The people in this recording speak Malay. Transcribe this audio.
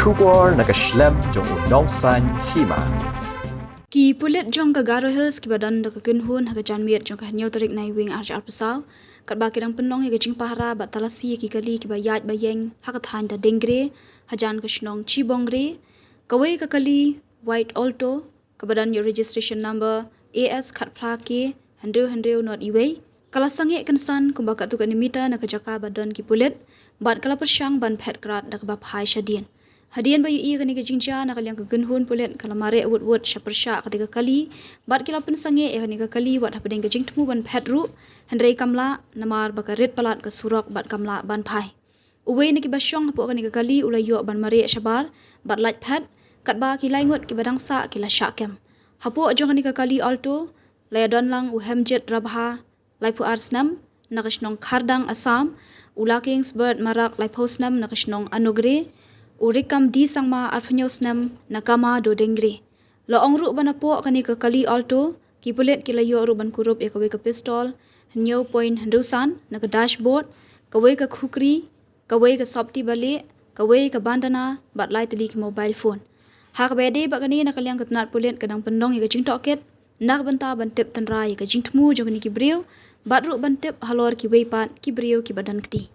Trubor nakaslem jong unongsan Hima. Ki Pulit jong ka Garo Hills ki badan da ka kunhun ha ka janmiet jong ka hanyaw tarik nai wing arjar pesaw kat ba kidang penong ya jing pahara ba talasi ki kali ki ba yaj ba yeng ha ka than da dengre hajan ka shnong chibongre kawai ka kali white alto ka badan your registration number AS khat phra ke handre not Uwei kala sange kansan kumba ka tu ka nimita na ka jaka badan ki Pulit bat kala persyang ban Phet krat da ka ba phai shadien hadian bayu iya kani ke jingja na kaliang ke gunhun Pulit kala mare wut shapersha ketika kali bat kila pensange kani ke kali wat hapedeng ke jingtmu ban Phet ru handrei kamla namar bakarit palat ke surok bat kamla ban phai Uwei ni ki basyong hapo kani ke kali ulayo ban mare shabar bat Lait Phet kat ba ki Ngut ki badang sa ki la syakem hapo ajong kani ke kali alto layadon lang uhemjet rabha laipu arsnam nakashnong khardang asam ula kingsbird marak laiposnam nakashnong anugre urikam di sangma arphanyosnam nakama do dengre lo ongru banapo kani ke kali alto ki Pulit ki layo ru ban kurup e kawe ke pistol hanyo point handusan na ke dashboard kawe ke khukri kawe ke sopti bale kawe ke bandana bat lai tali ke mobile phone hak bede bakani na kaliang ketnat Pulit kadang pendong ke jing toket nak benta bantip tanrai ke jing tmu jogni ki briu bat ru bantip halor ki weipat ki briu ki badan kti